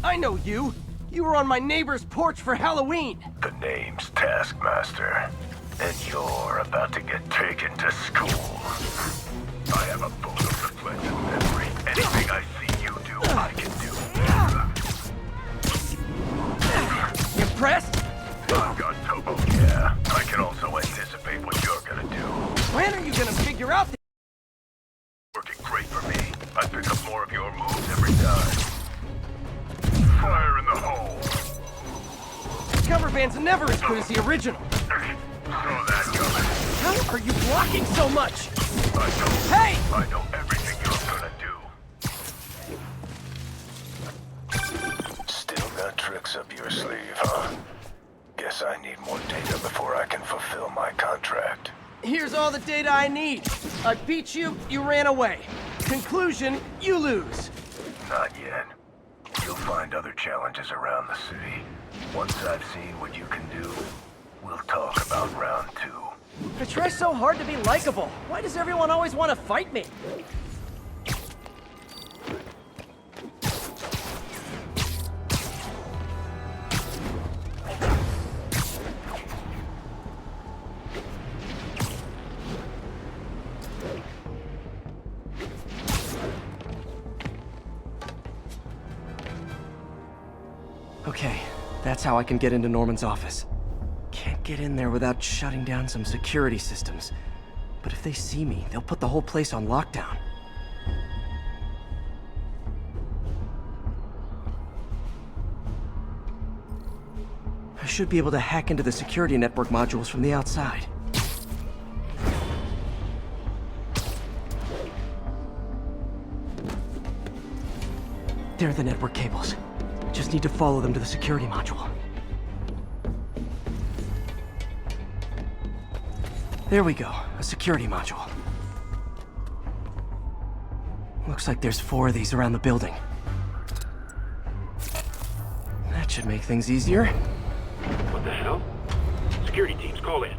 I know you. You were on my neighbor's porch for Halloween. The name's Taskmaster, and you're about to get taken to school. I have a photodeflected memory. Anything I see you do, I can do. Impressed? I've got Tobo, yeah. I can also anticipate what you're gonna do. When are you gonna figure out the... Working great for me. I pick up more of your moves every time. Fire in the hole. Cover band's never as good as the original. Saw that coming. How are you blocking so much? Hey! Hey! I know everything you're gonna do. Still got tricks up your sleeve, huh? Guess I need more data before I can fulfill my contract. Here's all the data I need. I beat you, you ran away. Conclusion, you lose. Not yet. You'll find other challenges around the city. Once I've seen what you can do, we'll talk about round 2. I try so hard to be likable. Why does everyone always want to fight me? Okay, that's how I can get into Norman's office. Can't get in there without shutting down some security systems. But if they see me, they'll put the whole place on lockdown. I should be able to hack into the security network modules from the outside. There are the network cables. Just need to follow them to the security module. There we go, a security module. Looks like there's 4 of these around the building. That should make things easier. What the hell? Security teams, call in.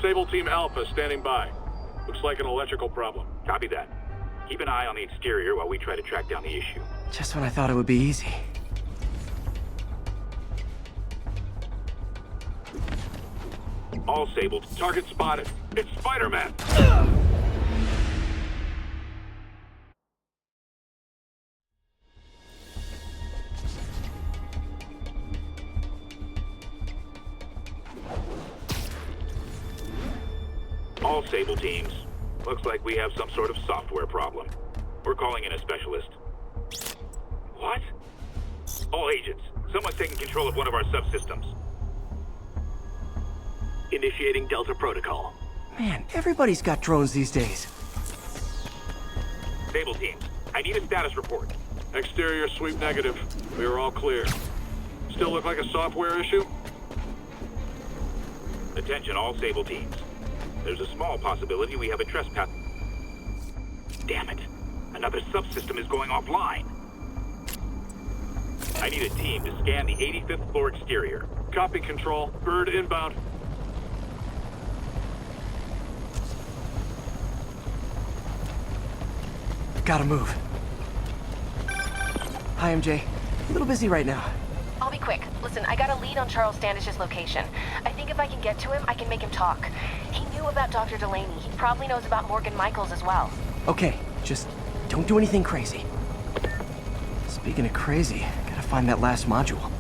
Sable Team Alpha standing by. Looks like an electrical problem. Copy that. Keep an eye on the exterior while we try to track down the issue. Just when I thought it would be easy. All Sable, target spotted. It's Spider-Man! All Sable teams. Looks like we have some sort of software problem. We're calling in a specialist. What? All agents, someone's taking control of one of our subsystems. Initiating Delta Protocol. Man, everybody's got drones these days. Sable teams, I need a status report. Exterior sweep negative. We are all clear. Still look like a software issue? Attention all Sable teams. There's a small possibility we have a trespass. Damn it. Another subsystem is going offline. I need a team to scan the 85th floor exterior. Copy, Control. Bird inbound. Gotta move. Hi, MJ. A little busy right now. I'll be quick. Listen, I got a lead on Charles Standish's location. I think if I can get to him, I can make him talk. He knew about Dr. Delaney. He probably knows about Morgan Michaels as well. Okay, just don't do anything crazy. Speaking of crazy, gotta find that last module.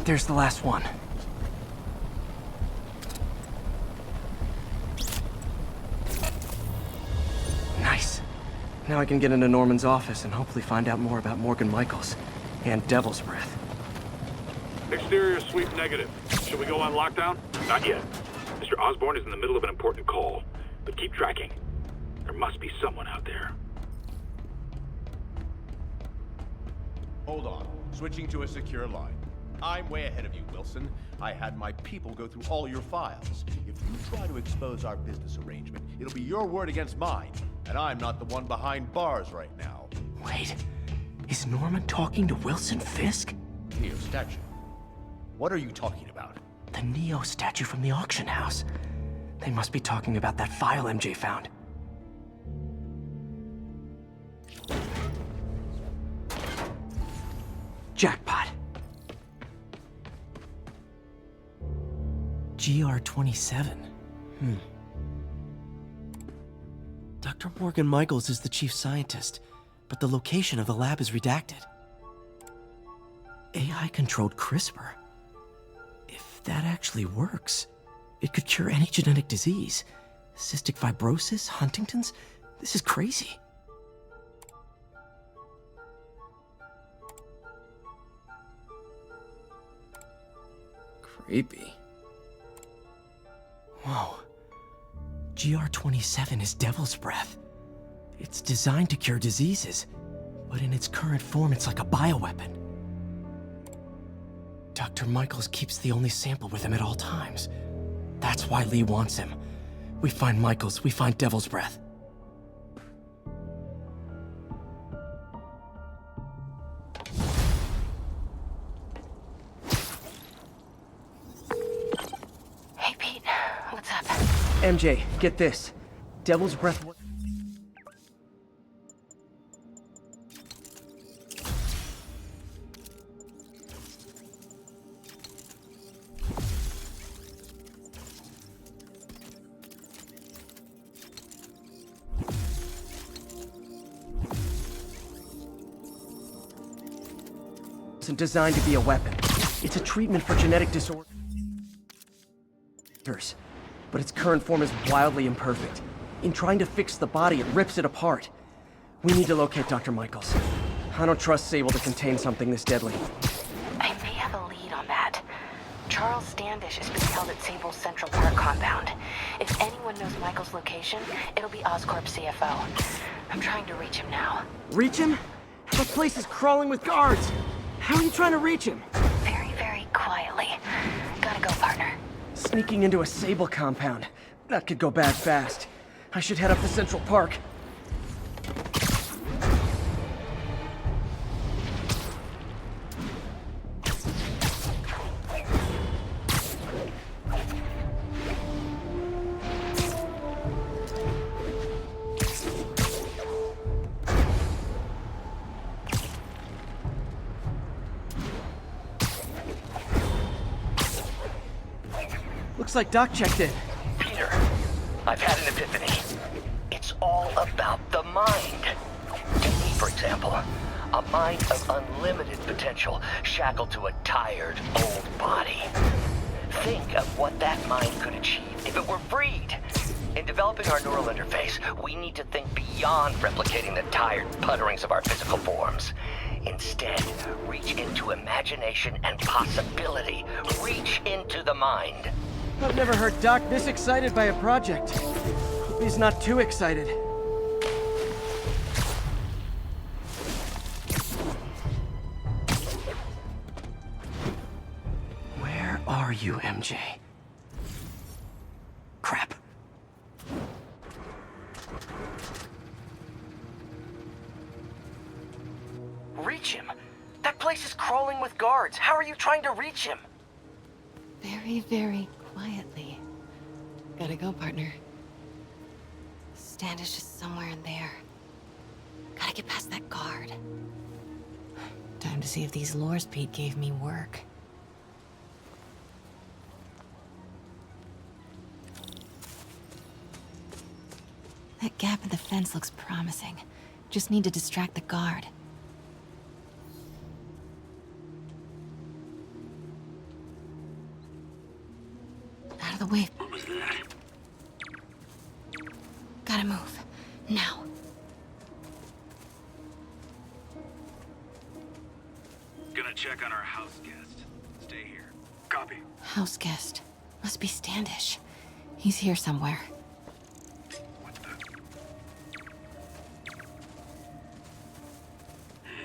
There's the last one. Nice. Now I can get into Norman's office and hopefully find out more about Morgan Michaels and Devil's Breath. Exterior sweep negative. Should we go on lockdown? Not yet. Mr. Osborn is in the middle of an important call, but keep tracking. There must be someone out there. Hold on. Switching to a secure line. I'm way ahead of you, Wilson. I had my people go through all your files. If you try to expose our business arrangement, it'll be your word against mine. And I'm not the one behind bars right now. Wait, is Norman talking to Wilson Fisk? Neo statue. What are you talking about? The Neo statue from the auction house. They must be talking about that file MJ found. Jackpot. GR-27. Dr. Morgan Michaels is the chief scientist, but the location of the lab is redacted. AI-controlled CRISPR. If that actually works, it could cure any genetic disease. Cystic fibrosis, Huntington's. This is crazy. Creepy. Whoa. GR-27 is Devil's Breath. It's designed to cure diseases, but in its current form, it's like a bioweapon. Dr. Michaels keeps the only sample with him at all times. That's why Lee wants him. We find Michaels, we find Devil's Breath. Hey, Pete. What's up? MJ, get this. Devil's Breath... isn't designed to be a weapon. It's a treatment for genetic disorders. But its current form is wildly imperfect. In trying to fix the body, it rips it apart. We need to locate Dr. Michaels. I don't trust Sable to contain something this deadly. I may have a lead on that. Charles Standish is being held at Sable's Central Park compound. If anyone knows Michael's location, it'll be Oscorp's CFO. I'm trying to reach him now. Reach him? The place is crawling with guards! How are you trying to reach him? Very, very quietly. Gotta go, partner. Sneaking into a Sable compound. That could go bad fast. I should head up to Central Park. Looks like Doc checked in. Peter, I've had an epiphany. It's all about the mind. Take me, for example. A mind of unlimited potential, shackled to a tired, old body. Think of what that mind could achieve if it were freed. In developing our neural interface, we need to think beyond replicating the tired putterings of our physical forms. Instead, reach into imagination and possibility. Reach into the mind. I've never heard Doc this excited by a project. Hope he's not too excited. Where are you, MJ? Crap. Reach him? That place is crawling with guards. How are you trying to reach him? Very, very quietly. Gotta go, partner. Standish is somewhere in there. Gotta get past that guard. Time to see if these lures Pete gave me work. That gap in the fence looks promising. Just need to distract the guard. Out of the way. What was that? Gotta move. Now. Gonna check on our house guest. Stay here. Copy. House guest. Must be Standish. He's here somewhere. What the?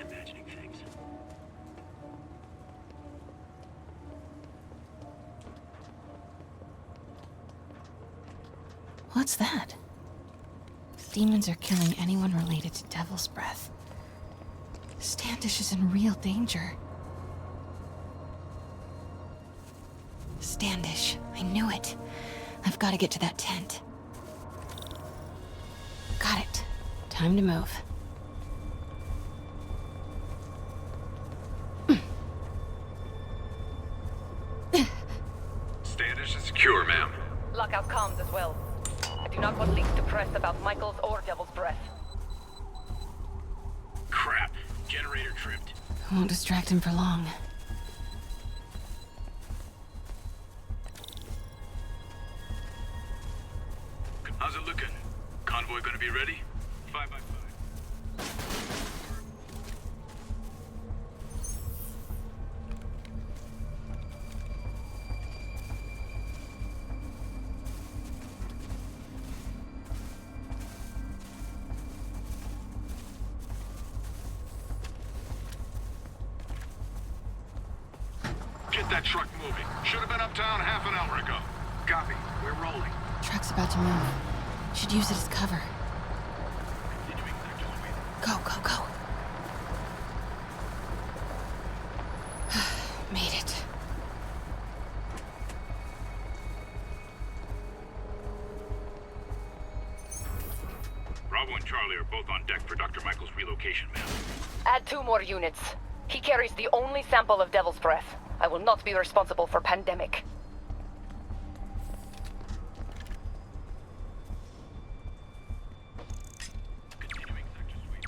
Imagining things. What's that? Demons are killing anyone related to Devil's Breath. Standish is in real danger. Standish. I knew it. I've got to get to that tent. Got it. Time to move. Standish is secure, ma'am. Lockout comms as well. I do not want leaks to press about Michaels or Devil's Breath. Crap. Generator tripped. I won't distract him for long. How's it looking? Convoy gonna be ready? 5 by 5. Get that truck moving. Should have been uptown half an hour ago. Copy. We're rolling. Truck's about to move. Should use it as cover. Go, go, go. Made it. Bravo and Charlie are both on deck for Dr. Michael's relocation, ma'am. Add 2 more units. He carries the only sample of Devil's Breath. I will not be responsible for pandemic. Continuing sector sweep.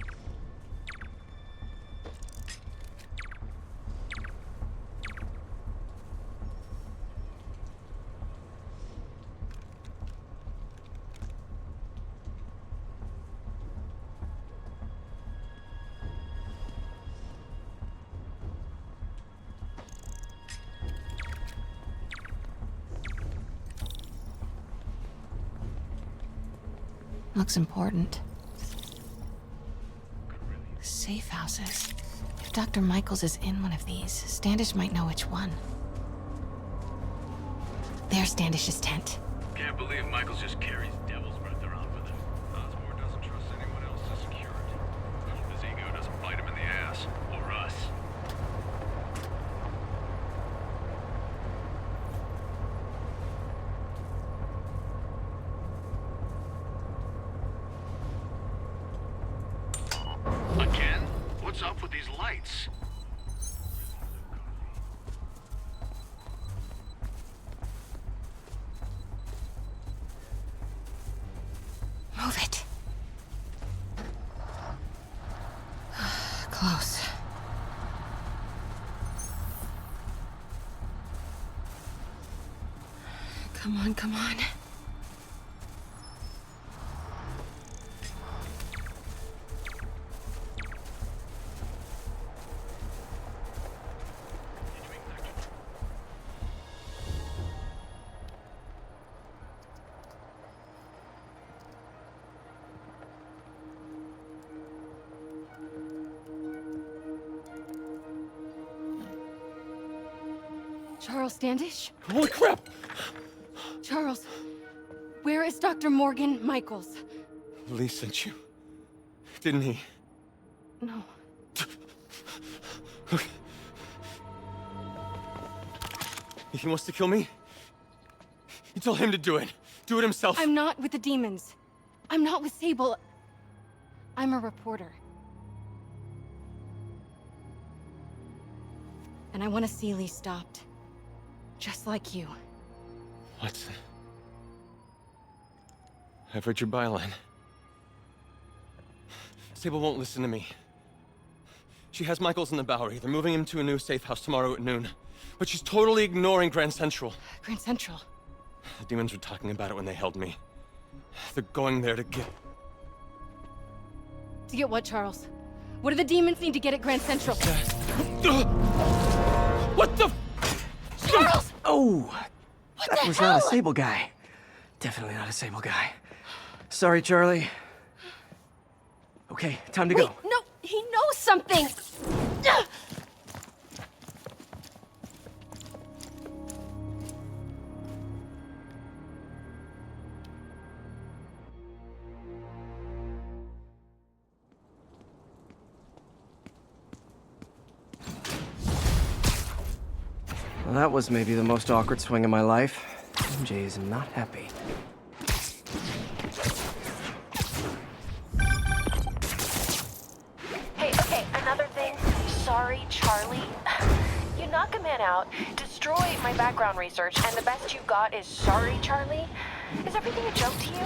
Looks important. Safe houses. If Dr. Michaels is in one of these, Standish might know which one. There's Standish's tent. Can't believe Michaels just carries Devil's Breath around with him. Osborne doesn't trust anyone else to secure it. Hope his ego doesn't bite him in the ass. Or us. Again? What's up with these lights? Move it. Close. Come on, come on. Charles Standish? Holy crap! Charles, where is Dr. Morgan Michaels? Lee sent you. Didn't he? No. He wants to kill me? You tell him to do it. Do it himself. I'm not with the demons. I'm not with Sable. I'm a reporter. And I want to see Lee stopped. Just like you. What? I've heard your byline. Sable won't listen to me. She has Michaels in the Bowery. They're moving him to a new safe house tomorrow at noon. But she's totally ignoring Grand Central. Grand Central? The demons were talking about it when they held me. They're going there to get... To get what, Charles? What do the demons need to get at Grand Central? What the... Charles! Oh! What That the was hell? not a Sable guy. Definitely not a Sable guy. Sorry, Charlie. Okay, time to Wait, go. no! He knows something! that was maybe the most awkward swing of my life. MJ is not happy. Hey, okay, another thing. Sorry, Charlie. You knock a man out, destroy my background research, and the best you got is sorry, Charlie? Is everything a joke to you?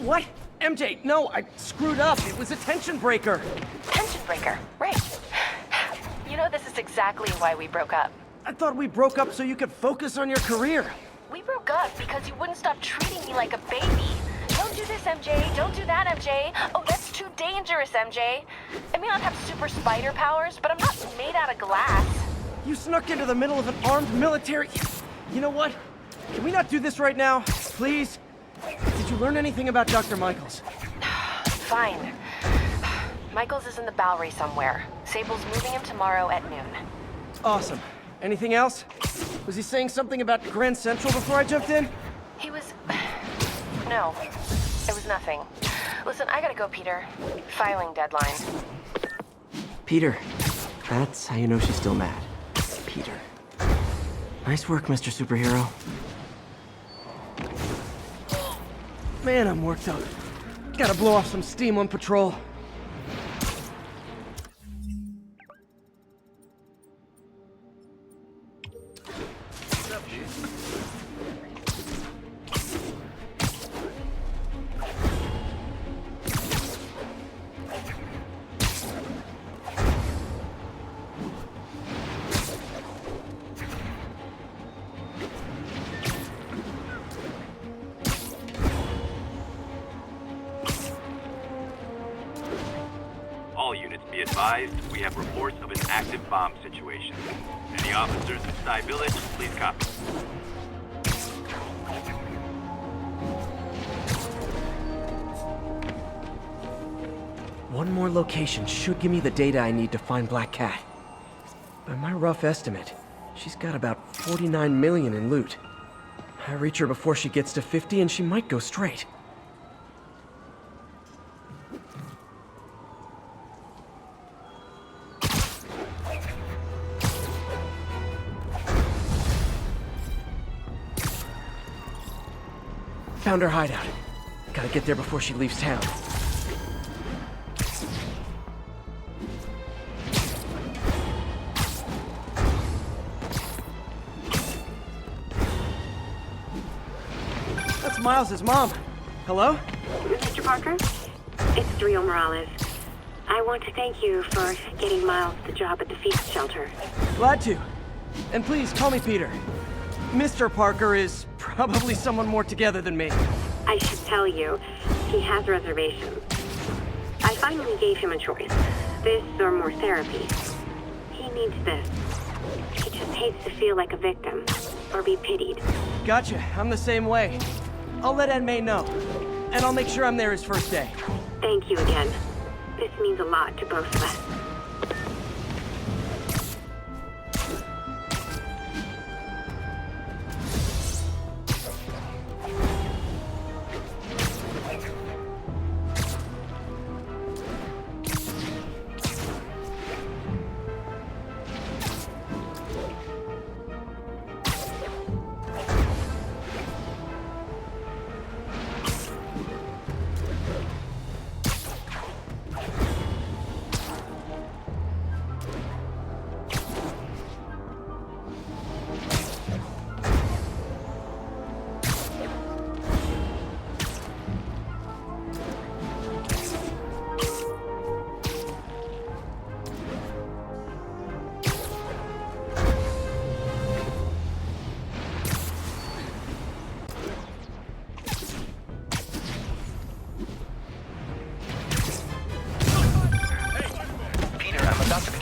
What? MJ, no, I screwed up. It was a tension breaker. Tension breaker, right. You know, this is exactly why we broke up. I thought we broke up so you could focus on your career. We broke up because you wouldn't stop treating me like a baby. Don't do this, MJ. Don't do that, MJ. Oh, that's too dangerous, MJ. I may not have super spider powers, but I'm not made out of glass. You snuck into the middle of an armed military... You know what? Can we not do this right now? Please? Did you learn anything about Dr. Michaels? Fine. Michaels is in the Bowery somewhere. Sable's moving him tomorrow at noon. Awesome. Anything else? Was he saying something about Grand Central before I jumped in? He was... No. It was nothing. Listen, I gotta go, Peter. Filing deadline. Peter. That's how you know she's still mad. Peter. Nice work, Mr. Superhero. Man, I'm worked up. Gotta blow off some steam on patrol. All units be advised, we have reports of an active bomb situation. Any officers in Sty Village, please copy. One more location should give me the data I need to find Black Cat. By my rough estimate, she's got about 49 million in loot. I reach her before she gets to 50 and she might go straight. Found her hideout. Gotta get there before she leaves town. That's Miles' mom. Hello? Mr. Parker? It's Rio Morales. I want to thank you for getting Miles the job at the feast shelter. Glad to. And please, call me Peter. Mr. Parker is probably someone more together than me. I should tell you, he has reservations. I finally gave him a choice. This or more therapy. He needs this. He just hates to feel like a victim, or be pitied. Gotcha. I'm the same way. I'll let Aunt May know. And I'll make sure I'm there his first day. Thank you again. This means a lot to both of us.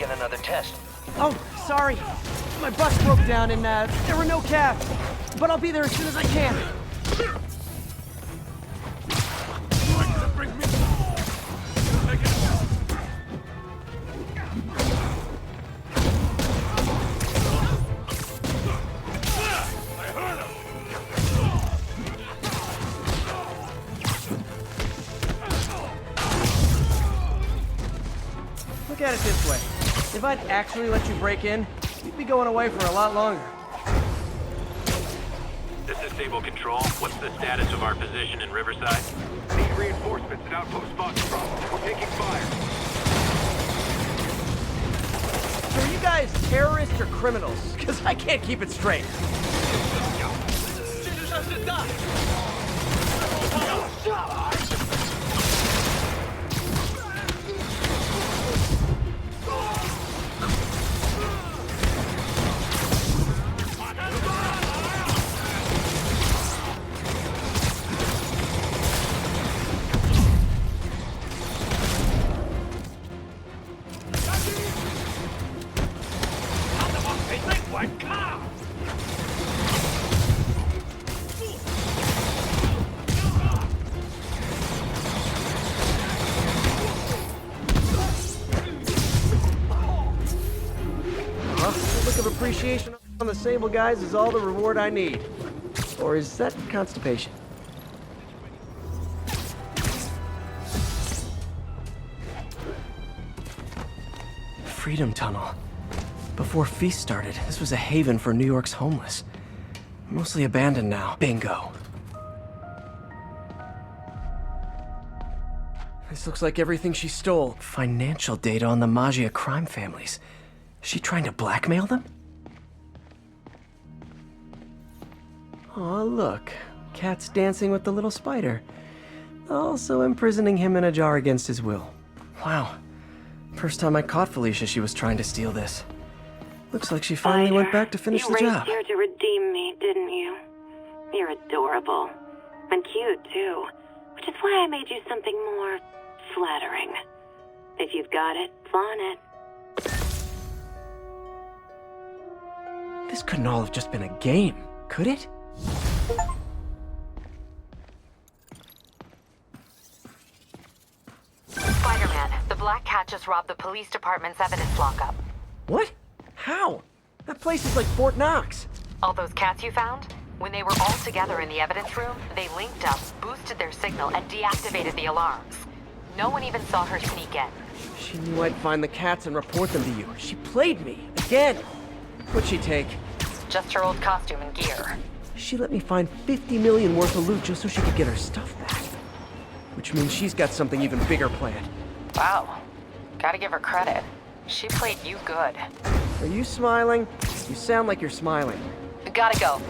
Another test. Oh, sorry. My bus broke down and there were no cabs. But I'll be there as soon as I can. Look at it this way. If I'd actually let you break in, you'd be going away for a lot longer. This is Sable Control. What's the status of our position in Riverside? Need reinforcements at Outpost Foxtrot. We're taking fire. So are you guys terrorists or criminals? Because I can't keep it straight. Appreciation on the Sable guys is all the reward I need. Or is that constipation? Freedom Tunnel. Before Feast started, this was a haven for New York's homeless. Mostly abandoned now. Bingo. This looks like everything she stole. Financial data on the Maggia crime families. Is she trying to blackmail them? Aw, look. Cat's dancing with the little spider. Also imprisoning him in a jar against his will. Wow. First time I caught Felicia, she was trying to steal this. Looks like she finally went back to finish the job. You raced here to redeem me, didn't you? You're adorable. And cute, too. Which is why I made you something more flattering. If you've got it, flaunt it. This couldn't all have just been a game, could it? Spider-Man, the Black Cat just robbed the police department's evidence lockup. What? How? That place is like Fort Knox. All those cats you found? When they were all together in the evidence room, they linked up, boosted their signal, and deactivated the alarms. No one even saw her sneak in. She knew I'd find the cats and report them to you. She played me. Again. What'd she take? Just her old costume and gear. She let me find 50 million worth of loot just so she could get her stuff back. Which means she's got something even bigger planned. Wow. Gotta give her credit. She played you good. Are you smiling? You sound like you're smiling. Gotta go.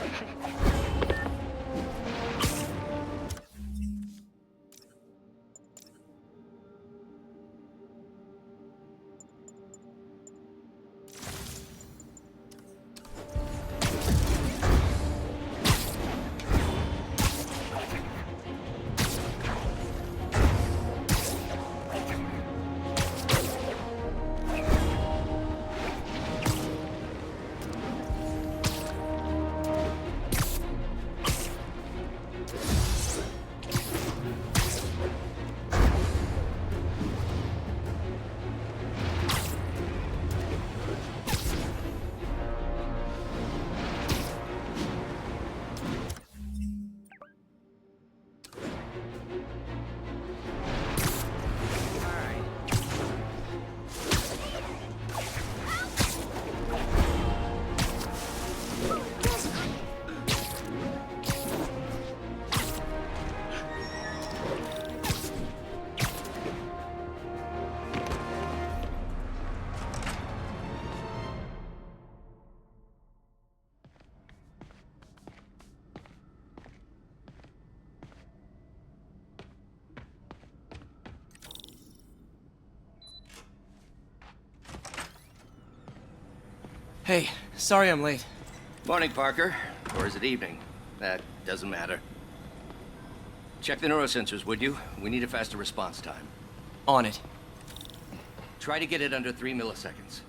Hey, sorry I'm late. Morning, Parker. Or is it evening? That doesn't matter. Check the neurosensors, would you? We need a faster response time. On it. Try to get it under 3 milliseconds.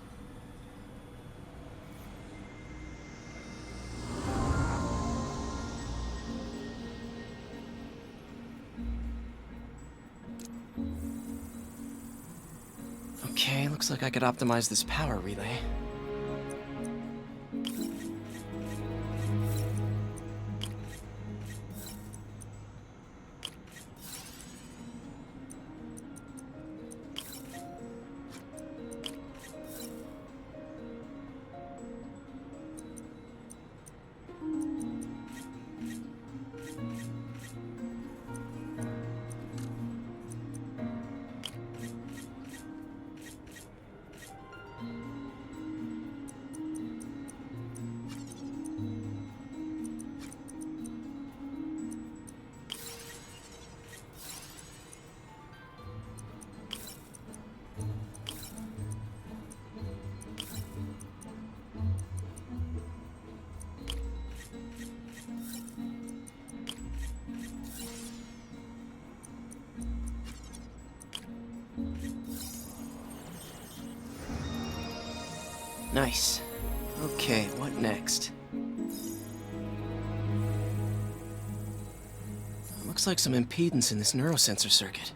Okay, looks like I could optimize this power relay. Nice. Okay, what next? Looks like some impedance in this neurosensor circuit.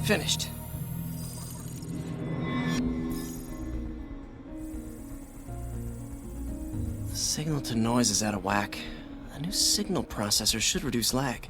Finished. Signal to noise is out of whack. A new signal processor should reduce lag.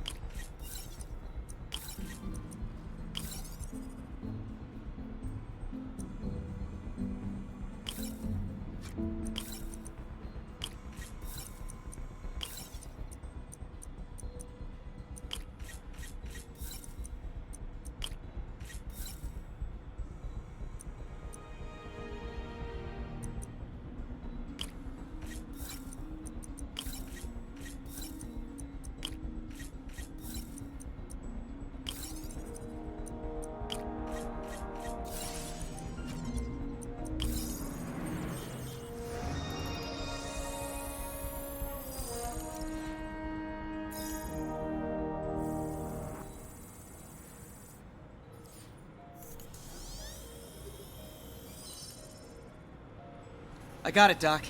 I got it, Doc.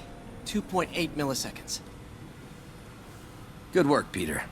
2.8 milliseconds. Good work, Peter.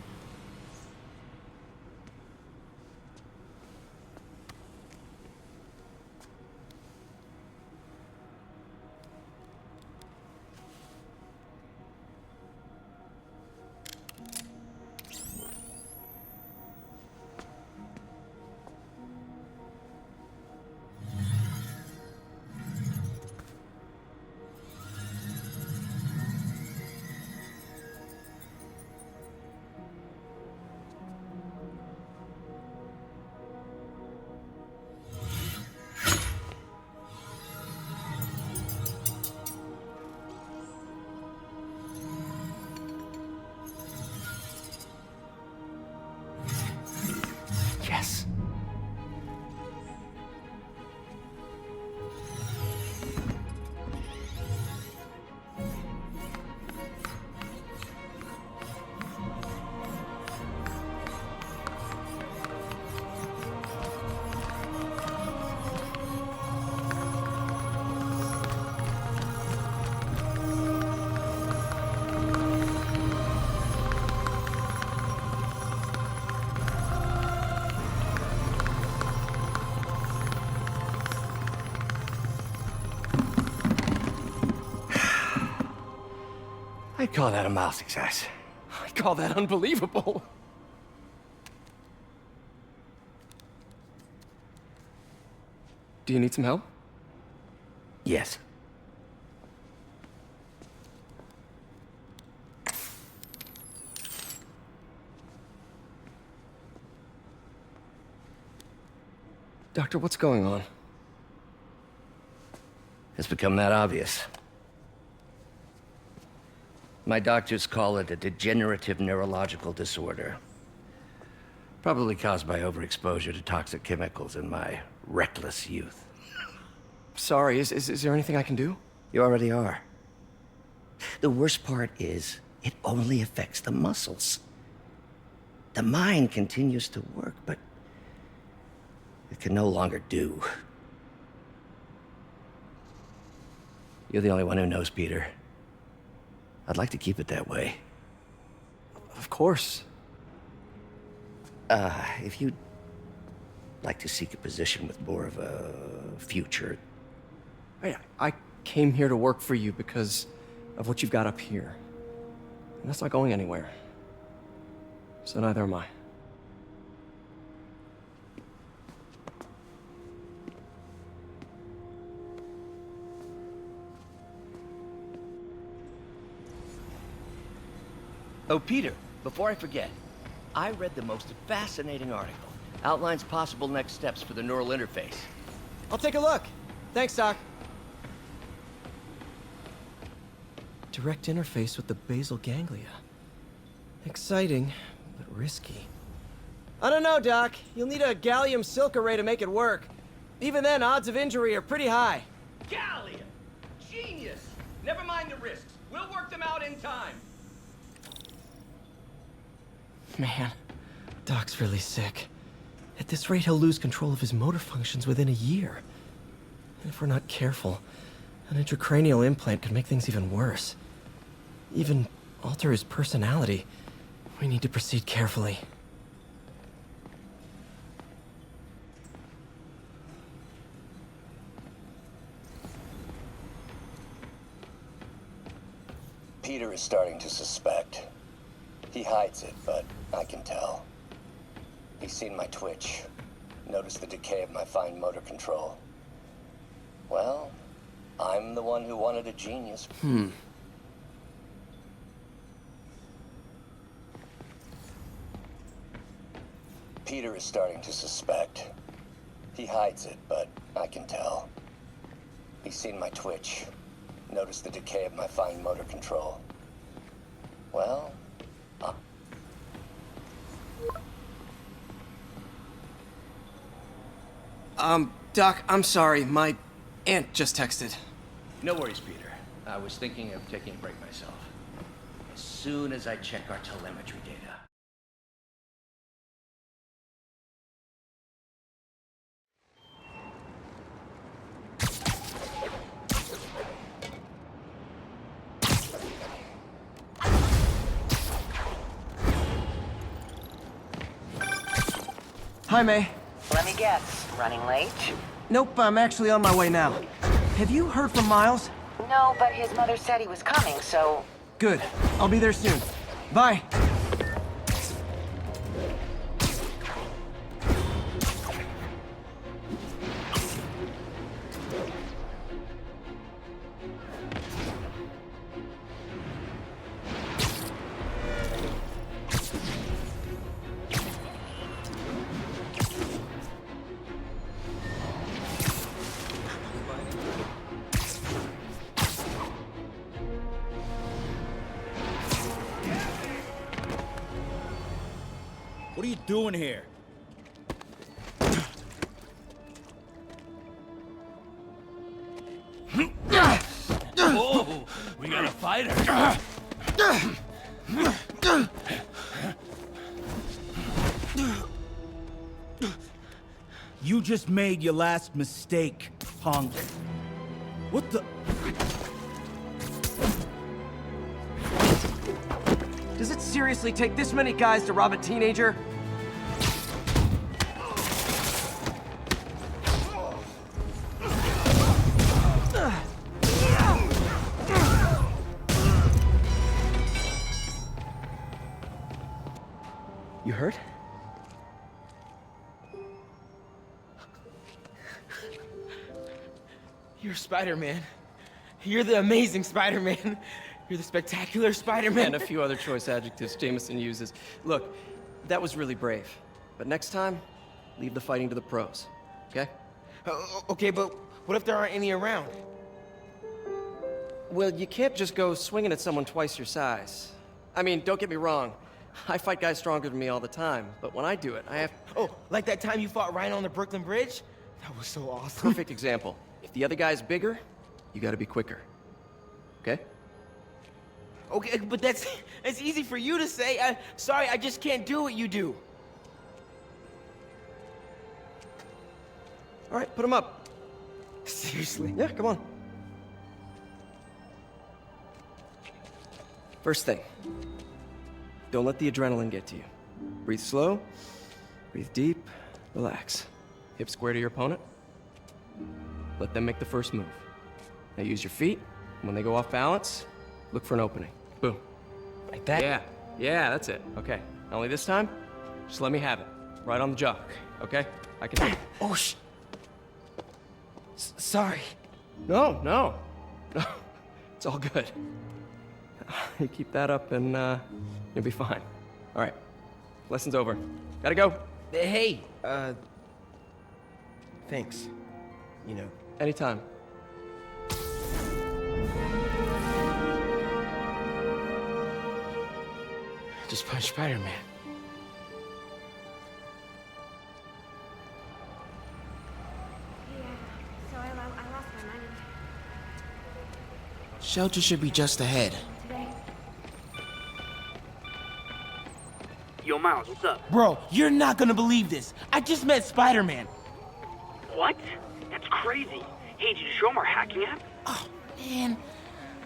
Yes. I'd call that a mild success. I call that unbelievable. Do you need some help? Yes. Doctor, what's going on? It's become that obvious. My doctors call it a degenerative neurological disorder. Probably caused by overexposure to toxic chemicals in my reckless youth. Sorry, is there anything I can do? You already are. The worst part is, it only affects the muscles. The mind continues to work, but it can no longer do. You're the only one who knows, Peter. I'd like to keep it that way. Of course. If you'd like to seek a position with more of a future. I came here to work for you because of what you've got up here. And that's not going anywhere. So neither am I. Oh, Peter, before I forget, I read the most fascinating article. Outlines possible next steps for the neural interface. I'll take a look. Thanks, Doc. Direct interface with the basal ganglia. Exciting, but risky. I don't know, Doc. You'll need a gallium silk array to make it work. Even then, odds of injury are pretty high. Gallium! Genius! Never mind the risks. We'll work them out in time. Man, Doc's really sick. At this rate, he'll lose control of his motor functions within a year. And if we're not careful, an intracranial implant could make things even worse. Even alter his personality. We need to proceed carefully. Peter is starting to suspect. He hides it, but I can tell. He's seen my twitch, noticed the decay of my fine motor control. Well, I'm the one who wanted a genius. Peter is starting to suspect. He hides it, but I can tell. He's seen my twitch, noticed the decay of my fine motor control. Well, Doc, I'm sorry. My aunt just texted. No worries, Peter. I was thinking of taking a break myself. As soon as I check our telemetry data. Hi, May. Let me guess. Running late? Nope, I'm actually on my way now. Have you heard from Miles? No, but his mother said he was coming, so... Good. I'll be there soon. Bye. What are you doing here? Whoa! We got a fighter! You just made your last mistake, punk. What the... Does it seriously take this many guys to rob a teenager? You hurt? You're Spider-Man. You're the amazing Spider-Man. You're the spectacular Spider-Man. And a few other choice adjectives Jameson uses. Look, that was really brave. But next time, leave the fighting to the pros, okay? Okay, but what if there aren't any around? Well, you can't just go swinging at someone twice your size. I mean, don't get me wrong. I fight guys stronger than me all the time, but when I do it, I have... Oh, like that time you fought Ryan on the Brooklyn Bridge? That was so awesome. Perfect example. If the other guy's bigger, you gotta be quicker. Okay? Okay, but that's easy for you to say. Sorry, I just can't do what you do. All right, put him up. Seriously? Yeah, come on. First thing, don't let the adrenaline get to you. Breathe slow, breathe deep, relax. Hip square to your opponent. Let them make the first move. Now use your feet. When they go off balance, look for an opening. Boom. Like that? Yeah, that's it. Okay. Only this time, just let me have it. Right on the jaw. Okay? I can... Oh, sorry. No. It's all good. You keep that up and you'll be fine. All right. Lesson's over. Gotta go. Hey, thanks. you know. Anytime. Just punch Spider-Man. So I lost my money Shelter should be just ahead. today. Yo, Miles, what's up? Bro, you're not gonna believe this. I just met Spider-Man. What? That's crazy. Hey, did you show him our hacking app? Oh, man.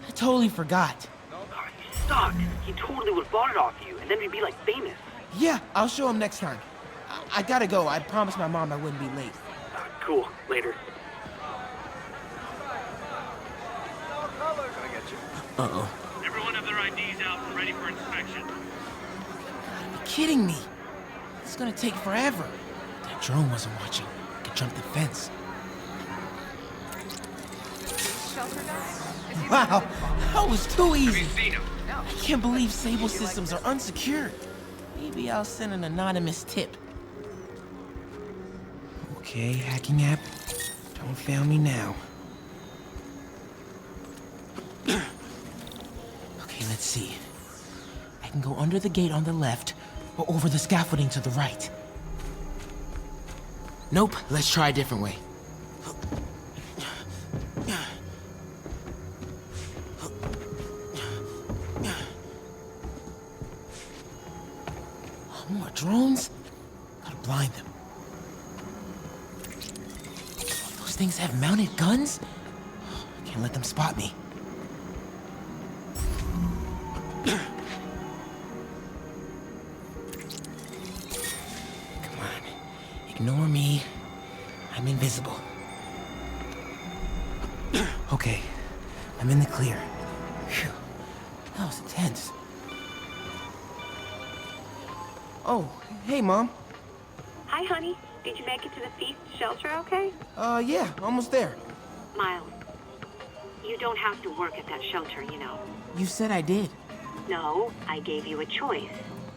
I totally forgot. Oh, you suck. He totally would have bought it off you, and then we'd be, like, famous. Yeah, I'll show him next time. I gotta go. I promised my mom I wouldn't be late. Cool. Later. Uh-oh. Everyone have their IDs out and ready for inspection. You're kidding me. It's gonna take forever. That drone wasn't watching. I could jump the fence. Wow, that was too easy. I can't believe Sable systems are unsecured. Maybe I'll send an anonymous tip. Okay, hacking app. Don't fail me now. Okay, let's see. I can go under the gate on the left or over the scaffolding to the right. Nope, let's try a different way. More drones? Gotta blind them. Those things have mounted guns? Can't let them spot me. Come on. Ignore me. I'm invisible. Okay. I'm in the clear. Phew. That was intense. Oh, hey, Mom. Hi, honey. Did you make it to the feast shelter okay? Yeah, almost there. Miles, you don't have to work at that shelter, you know. You said I did. No, I gave you a choice.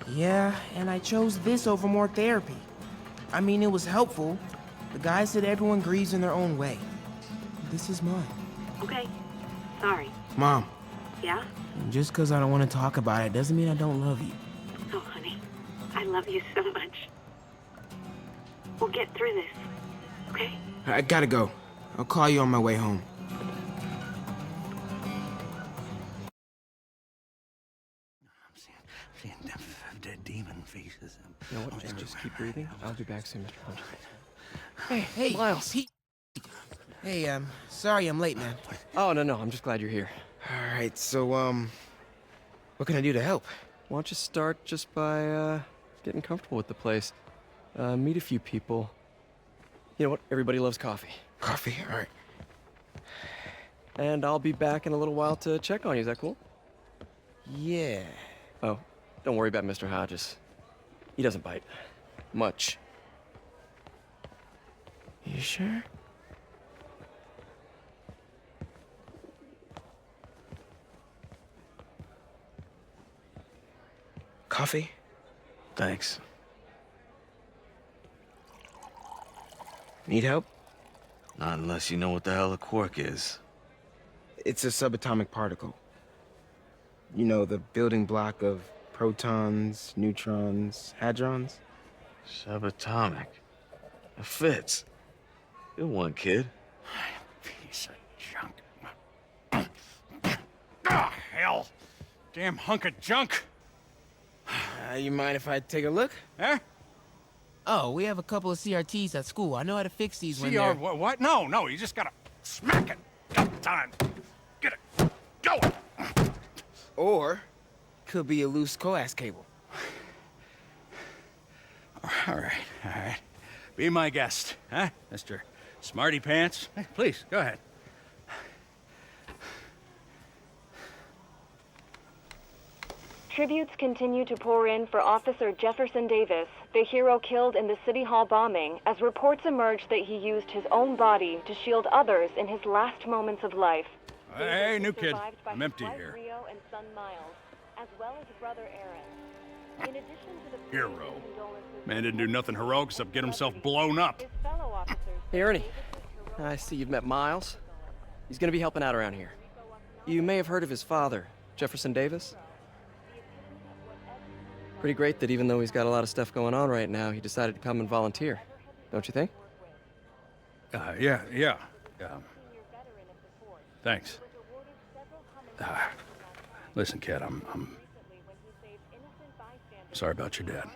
Yeah, and I chose this over more therapy. I mean, it was helpful. The guy said everyone grieves in their own way. This is mine. Okay. Sorry. Mom, Yeah? just because I don't want to talk about it doesn't mean I don't love you. Oh, honey. I love you so much. We'll get through this, okay? I gotta go. I'll call you on my way home. Seeing dead demon faces. You know what? Just keep breathing. I'll be back soon, Mr. Punch. Hey, Miles. Hey, sorry I'm late, man. Oh, no, I'm just glad you're here. All right, so, what can I do to help? Why don't you start just by, getting comfortable with the place. Meet a few people. You know what? Everybody loves coffee. Coffee? All right. And I'll be back in a little while to check on you. Is that cool? Yeah. Oh, don't worry about Mr. Hodges. He doesn't bite. Much. You sure? Coffee? Thanks. Need help? Not unless you know what the hell a quark is. It's a subatomic particle. You know, the building block of protons, neutrons, hadrons? Subatomic. It fits. Good one, kid. Piece of junk. Ah, hell. Damn hunk of junk. You mind if I take a look? Huh? Oh, we have a couple of CRTs at school. I know how to fix these when CR, they're... what? No, you just gotta smack it. Got time. Get it. Go! Or, could be a loose coax cable. All right. Be my guest, huh, Mr. Smarty Pants? Hey, please, go ahead. Tributes continue to pour in for Officer Jefferson Davis, the hero killed in the City Hall bombing, as reports emerge that he used his own body to shield others in his last moments of life. Hey, new kid. Survived by I'm his empty wife here. Rio and son Miles, as well as brother Aaron. In addition to the Hero. Man didn't do nothing heroic except get himself blown up. his fellow officers, Hey, Ernie. I see you've met Miles. He's gonna be helping out around here. You may have heard of his father, Jefferson Davis. Pretty great that even though he's got a lot of stuff going on right now, he decided to come and volunteer. Don't you think? Yeah. Thanks. Listen, kid, I'm sorry about your dad.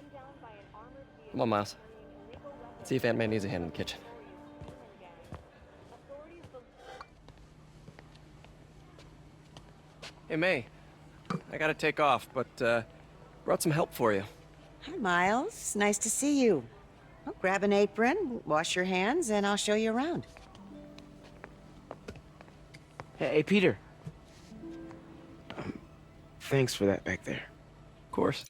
Come on, Miles. Let's see if Aunt May needs a hand in the kitchen. Hey, May. I gotta take off, but, brought some help for you. Hi, Miles. Nice to see you. Well, grab an apron, wash your hands, and I'll show you around. Hey, Peter. Thanks for that back there. Of course.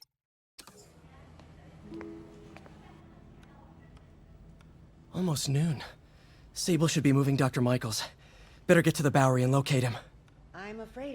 Almost noon. Sable should be moving Dr. Michaels. Better get to the Bowery and locate him. I'm afraid